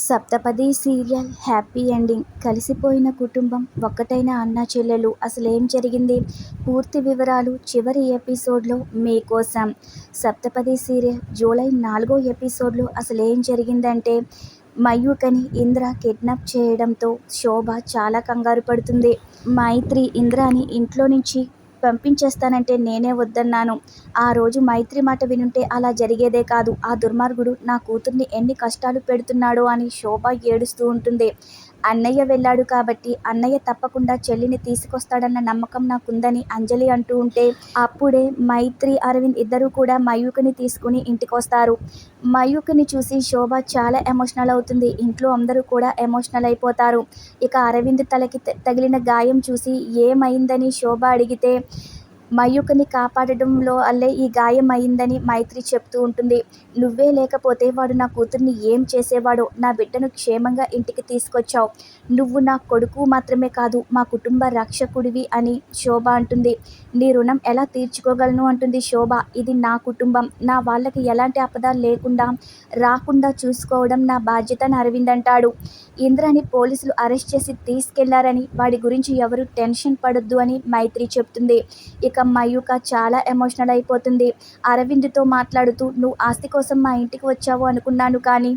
సప్తపది serial happy ending. కలిసిపోయిన కుటుంబం, ఒక్కటైన అన్నా చెల్లెలు. అసలేం జరిగింది? పూర్తి వివరాలు చివరి ఎపిసోడ్లో మీకోసం. సప్తపది సీరియల్ జూలై 4వ ఎపిసోడ్లో అసలేం జరిగిందంటే, మయూకని ఇంద్ర కిడ్నాప్ చేయడంతో శోభ చాలా కంగారు పడుతుంది. మైత్రి ఇంద్రాని ఇంట్లో నుంచి పంపించేస్తానంటే నేనే వద్దన్నాను. ఆ రోజు మైత్రి మాట వినుంటే అలా జరిగేదే కాదు. ఆ దుర్మార్గుడు నా కూతుర్ని ఎన్ని కష్టాలు పెడుతున్నాడో అని శోభ ఏడుస్తూ ఉంటుంది. అన్నయ్య వెళ్ళాడు కాబట్టి అన్నయ్య తప్పకుండా చెల్లిని తీసుకొస్తాడన్న నమ్మకం నాకుందని అంజలి అంటూ ఉంటే, అప్పుడే మైత్రి, అరవింద్ ఇద్దరూ కూడా మయూకని తీసుకుని ఇంటికొస్తారు. మయూకని చూసి శోభ చాలా ఎమోషనల్ అవుతుంది. ఇంట్లో అందరూ కూడా ఎమోషనల్ అయిపోతారు. ఇక అరవింద్ తలకి తగిలిన గాయం చూసి ఏమైందని శోభ అడిగితే, మయూకని కాపాడడంలో అల్లే ఈ గాయం అయిందని మైత్రి చెప్తూ ఉంటుంది. నువ్వే లేకపోతే వాడు నా కూతుర్ని ఏం చేసేవాడో. నా బిడ్డను క్షేమంగా ఇంటికి తీసుకొచ్చావు. నువ్వు నా కొడుకు మాత్రమే కాదు, మా కుటుంబ రక్షకుడివి అని శోభ అంటుంది. నీ రుణం ఎలా తీర్చుకోగలను అంటుంది శోభ. ఇది నా కుటుంబం. నా వాళ్ళకి ఎలాంటి ఆపద లేకుండా రాకుండా చూసుకోవడం నా బాధ్యత అని అరవింద్ అంటాడు. ఇంద్రాని పోలీసులు అరెస్ట్ చేసి తీసుకెళ్లారని, వాడి గురించి ఎవరు టెన్షన్ పడొద్దు అని మైత్రి చెప్తుంది. ఇక మయూక చాలా ఎమోషనల్ అయిపోతుంది. అరవింద్తో మాట్లాడుతూ, నువ్వు ఆస్తి కోసం మా ఇంటికి వచ్చావు అనుకున్నాను కానీ,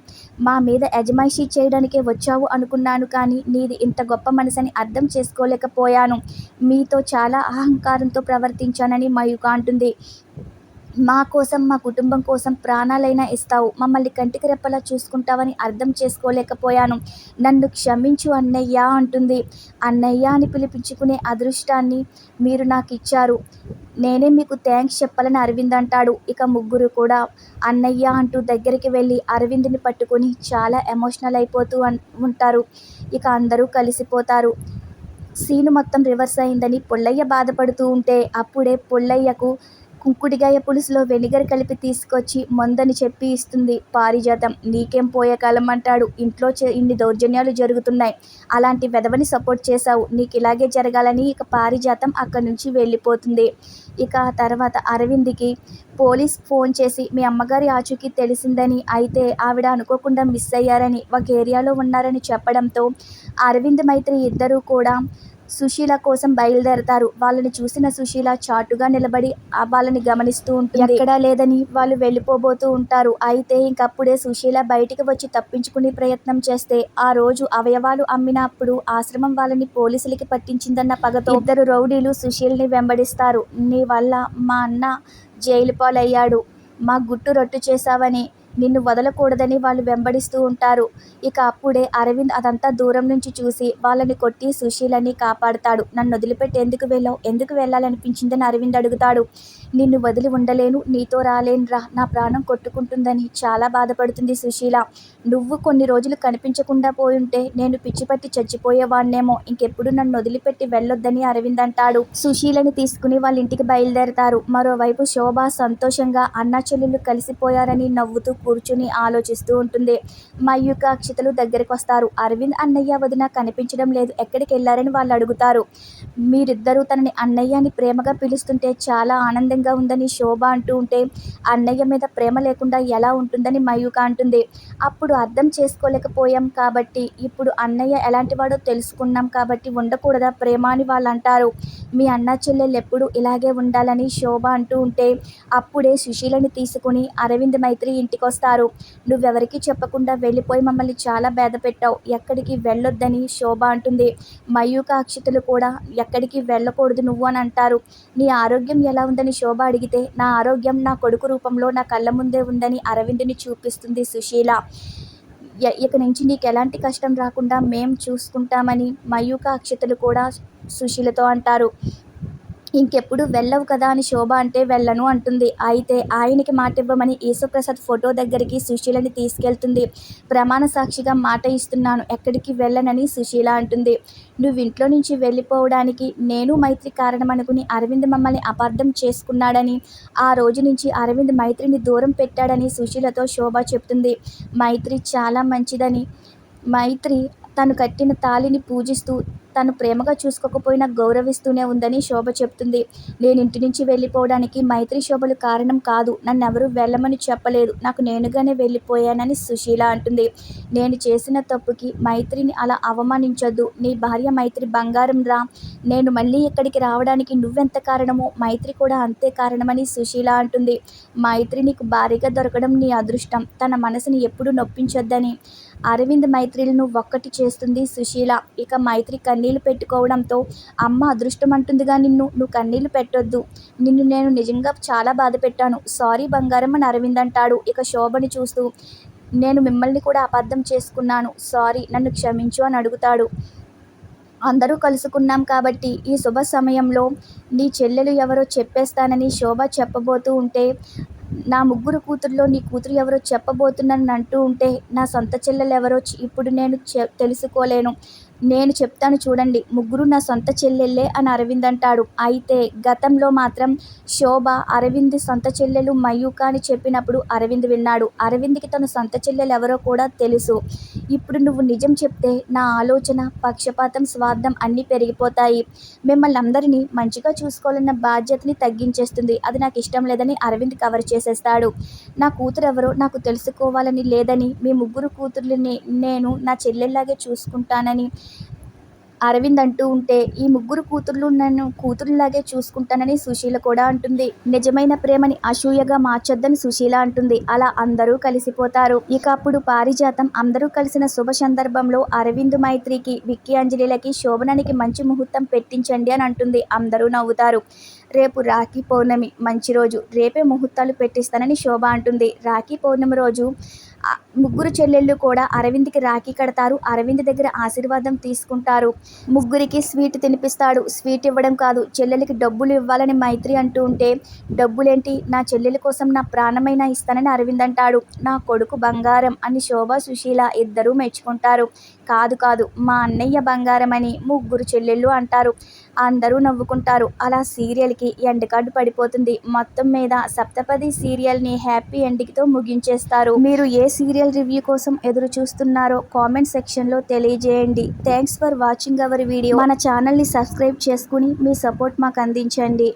మా మీద అజమాయిషీ చేయడానికే వచ్చావు అనుకున్నాను కానీ, నీది ఇంత గొప్ప మనసని అర్థం చేసుకోలేకపోయాను. మీతో చాలా అహంకారంతో ప్రవర్తించానని మయూక అంటుంది. మా కోసం, మా కుటుంబం కోసం ప్రాణాలైనా ఇస్తావు, మమ్మల్ని కంటికి రెప్పలా చూసుకుంటావని అర్థం చేసుకోలేకపోయాను. నన్ను క్షమించు అన్నయ్య అంటుంది. అన్నయ్య అని పిలిపించుకునే అదృష్టాన్ని మీరు నాకు ఇచ్చారు. నేనే మీకు థ్యాంక్స్ చెప్పాలని అరవింద్ అంటాడు. ఇక ముగ్గురు కూడా అన్నయ్య అంటూ దగ్గరికి వెళ్ళి అరవింద్ని పట్టుకొని చాలా ఎమోషనల్ అయిపోతూ ఉంటారు. ఇక అందరూ కలిసిపోతారు. సీను మొత్తం రివర్స్ అయిందని పుల్లయ్య బాధపడుతూ ఉంటే, అప్పుడే పుల్లయ్యకు కుంకుడిగాయ పులుసులో వెనిగర్ కలిపి తీసుకొచ్చి మందని చెప్పి ఇస్తుంది పారిజాతం. నీకేం పోయే కాలం అంటాడు. ఇంట్లో ఇన్ని దౌర్జన్యాలు జరుగుతున్నాయి, అలాంటి వెధవని సపోర్ట్ చేశావు, నీకు ఇలాగే జరగాలని. ఇక పారిజాతం అక్కడి నుంచి వెళ్ళిపోతుంది. ఇక ఆ తర్వాత అరవింద్కి పోలీస్ ఫోన్ చేసి మీ అమ్మగారి ఆచూకీ తెలిసిందని, అయితే ఆవిడ అనుకోకుండా మిస్ అయ్యారని, ఒక ఏరియాలో ఉన్నారని చెప్పడంతో అరవింద్, మైత్రి ఇద్దరూ కూడా సుశీల కోసం బయలుదేరతారు. వాళ్ళని చూసిన సుశీల చాటుగా నిలబడి వాళ్ళని గమనిస్తూ ఉంటుంది. ఎక్కడా లేదని వాళ్ళు వెళ్ళిపోబోతూ ఉంటారు. అయితే ఇంకప్పుడే సుశీల బయటికి వచ్చి తప్పించుకునే ప్రయత్నం చేస్తే, ఆ రోజు అవయవాలు అమ్మినప్పుడు ఆశ్రమం వాళ్ళని పోలీసులకి పట్టించిందన్న పగతో ఇద్దరు రౌడీలు సుశీల్ని వెంబడిస్తారు. నీ వల్ల మా అన్న జైలు పాలయ్యాడు, మా గుట్టు రట్టు చేశావని, నిన్ను వదలకూడదని వాళ్ళు వెంబడిస్తూ ఉంటారు. ఇక అప్పుడే అరవింద్ అదంతా దూరం నుంచి చూసి వాళ్ళని కొట్టి సుశీలని కాపాడుతాడు. నన్ను వదిలిపెట్టి ఎందుకు వెళ్ళావు, ఎందుకు వెళ్ళాలనిపించిందని అరవింద్ అడుగుతాడు. నిన్ను వదిలి ఉండలేను, నీతో రాలేనురా, నా ప్రాణం కొట్టుకుంటుందని చాలా బాధపడుతుంది సుశీల. నువ్వు కొన్ని రోజులు కనిపించకుండా పోయుంటే నేను పిచ్చిపట్టి చచ్చిపోయేవాణ్ణేమో, ఇంకెప్పుడు నన్ను వదిలిపెట్టి వెళ్ళొద్దని అరవింద్ అంటాడు. సుశీలని తీసుకుని వాళ్ళ ఇంటికి బయలుదేరతారు. మరోవైపు శోభ సంతోషంగా అన్నా చెల్లెళ్ళు కలిసిపోయారని నవ్వుతూ కూర్చుని ఆలోచిస్తూ ఉంటుంది. మయూక, అక్షతలు దగ్గరికి వస్తారు. అరవింద్ అన్నయ్య వదిన కనిపించడం లేదు, ఎక్కడికి వెళ్ళారని వాళ్ళు అడుగుతారు. మీరిద్దరూ తనని అన్నయ్య అని ప్రేమగా పిలుస్తుంటే చాలా ఆనందంగా ఉందని శోభ అంటూ ఉంటే, అన్నయ్య మీద ప్రేమ లేకుండా ఎలా ఉంటుందని మయూక అంటుంది. అప్పుడు అర్థం చేసుకోలేకపోయాం కాబట్టి, ఇప్పుడు అన్నయ్య ఎలాంటివాడో తెలుసుకున్నాం కాబట్టి ఉండకూడదా ప్రేమ అని వాళ్ళు అంటారు. మీ అన్నా చెల్లెళ్ళు ఎప్పుడు ఇలాగే ఉండాలని శోభ అంటూ ఉంటే, అప్పుడే సుశీలని తీసుకుని అరవింద్, మైత్రి ఇంటికొస్తారు. నువ్వెవరికీ చెప్పకుండా వెళ్ళిపోయి మమ్మల్ని చాలా బాధ పెట్టావు, ఎక్కడికి వెళ్ళొద్దని శోభ అంటుంది. మయూక, అక్షతలు కూడా ఎక్కడికి వెళ్ళకూడదు నువ్వు అని అంటారు. నీ ఆరోగ్యం ఎలా ఉందని శోభ అడిగితే, నా ఆరోగ్యం నా కొడుకు రూపంలో నా కళ్ళ ముందే ఉందని అరవింద్ని చూపిస్తుంది సుశీల. ఇక నుంచి నీకు ఎలాంటి కష్టం రాకుండా మేం చూసుకుంటామని మయూక, అక్షతలు కూడా సుశీలతో అంటారు. ఇంకెప్పుడు వెళ్ళవు కదా అని శోభ అంటే, వెళ్ళను అంటుంది. అయితే ఆయనకి మాట ఇవ్వమని ఈశ్వప్రసాద్ ఫోటో దగ్గరికి సుశీలని తీసుకెళ్తుంది. ప్రమాణ సాక్షిగా మాట ఇస్తున్నాను, ఎక్కడికి వెళ్ళనని సుశీల అంటుంది. నువ్వు ఇంట్లో నుంచి వెళ్ళిపోవడానికి నేను, మైత్రి కారణం అనుకుని అరవింద్ మమ్మల్ని అపార్థం చేసుకున్నాడని, ఆ రోజు నుంచి అరవింద్ మైత్రిని దూరం పెట్టాడని సుశీలతో శోభ చెప్తుంది. మైత్రి చాలా మంచిదని, మైత్రి తను కట్టిన తాళిని పూజిస్తూ, తను ప్రేమగా చూసుకోకపోయినా గౌరవిస్తూనే ఉందని శోభ చెప్తుంది. నేను ఇంటి నుంచి వెళ్ళిపోవడానికి మైత్రి, శోభలు కారణం కాదు. నన్నెవరూ వెళ్ళమని చెప్పలేదు. నాకు నేనుగానే వెళ్ళిపోయానని సుశీల అంటుంది. నేను చేసిన తప్పుకి మైత్రిని అలా అవమానించొద్దు. నీ భార్య మైత్రి బంగారం రా. నేను మళ్ళీ ఇక్కడికి రావడానికి నువ్వెంత కారణమో మైత్రి కూడా అంతే కారణమని సుశీల అంటుంది. మైత్రి నీకు భార్యగా దొరకడం నీ అదృష్టం. తన మనసుని ఎప్పుడూ నొప్పించొద్దని అరవింద్, మైత్రిలను ఒక్కటి చేస్తుంది సుశీల. ఇక మైత్రి కన్నీళ్లు పెట్టుకోవడంతో అమ్మ అదృష్టం అంటుందిగా నువ్వు కన్నీళ్లు పెట్టొద్దు. నిన్ను నేను నిజంగా చాలా బాధ పెట్టాను. సారీ బంగారం అని అరవింద్ అంటాడు. ఇక శోభని చూస్తూ నేను మిమ్మల్ని కూడా అపార్థం చేసుకున్నాను. సారీ, నన్ను క్షమించు అని అడుగుతాడు. అందరూ కలుసుకున్నాం కాబట్టి ఈ శుభ సమయంలో నీ చెల్లెలు ఎవరో చెప్పేస్తానని శోభ చెప్పబోతూ ఉంటే, నా ముగ్గురు కూతుర్లో నీ కూతురు ఎవరో చెప్పబోతున్నానని అంటూ ఉంటే, నా సొంత చెల్లెలెవరో ఇప్పుడు నేను తెలుసుకోలేను. నేను చెప్తాను చూడండి, ముగ్గురు నా సొంత చెల్లెళ్ళే అని అరవింద్ అంటాడు. అయితే గతంలో మాత్రం శోభ అరవింద్ సొంత చెల్లెలు మయూక అని చెప్పినప్పుడు అరవింద్ విన్నాడు. అరవింద్కి తన సొంత చెల్లెలు ఎవరో కూడా తెలుసు. ఇప్పుడు నువ్వు నిజం చెప్తే నా ఆలోచన, పక్షపాతం, స్వార్థం అన్నీ పెరిగిపోతాయి. మిమ్మల్ని అందరినీ మంచిగా చూసుకోవాలన్న బాధ్యతని తగ్గించేస్తుంది. అది నాకు ఇష్టం లేదని అరవింద్ కవర్ చేసేస్తాడు. నా కూతురు ఎవరో నాకు తెలుసుకోవాలని లేదని, మీ ముగ్గురు కూతుర్లని నేను నా చెల్లెల్లాగే చూసుకుంటానని అరవింద్ అంటూ ఉంటే, ఈ ముగ్గురు కూతుర్లు నన్ను కూతురులాగే చూసుకుంటానని సుశీల కూడా అంటుంది. నిజమైన ప్రేమని అసూయగా మార్చొద్దని సుశీల అంటుంది. అలా అందరూ కలిసిపోతారు. ఇక అప్పుడు పారిజాతం అందరూ కలిసిన శుభ సందర్భంలో అరవింద్, మైత్రికి, విక్కీ, అంజలిలకి శోభనానికి మంచి ముహూర్తం పెట్టించండి అని అంటుంది. అందరూ నవ్వుతారు. రేపు రాఖీ పౌర్ణమి, మంచి రోజు. రేపే ముహూర్తాలు పెట్టిస్తానని శోభ అంటుంది. రాఖీ పౌర్ణమి రోజు ముగ్గురు చెల్లెళ్ళు కూడా అరవింద్కి రాఖీ కడతారు. అరవింద్ దగ్గర ఆశీర్వాదం తీసుకుంటారు. ముగ్గురికి స్వీట్ తినిపిస్తాడు. స్వీట్ ఇవ్వడం కాదు, చెల్లెలకి డబ్బులు ఇవ్వాలని మైత్రి అంటూ ఉంటే, డబ్బులేంటి, నా చెల్లెల కోసం నా ప్రాణమైనా ఇస్తానని అరవింద్ అంటాడు. నా కొడుకు బంగారం అని శోభ, సుశీల ఇద్దరూ మెచ్చుకుంటారు. కాదు, మా అన్నయ్య బంగారం అని ముగ్గురు చెల్లెళ్ళు అంటారు. అందరూ నవ్వుకుంటారు. అలా సీరియల్కి ఎండ్ కార్డు పడిపోతుంది. మొత్తం మీద సప్తపది సీరియల్ని హ్యాపీ ఎండింగ్తో ముగించేస్తారు. మీరు ఏ సీరియల్ రివ్యూ కోసం ఎదురు చూస్తున్నారో కామెంట్ సెక్షన్లో తెలియజేయండి. Thanks for watching our video. మన ఛానల్ని సబ్స్క్రైబ్ చేసుకుని మీ సపోర్ట్ మాకు అందించండి.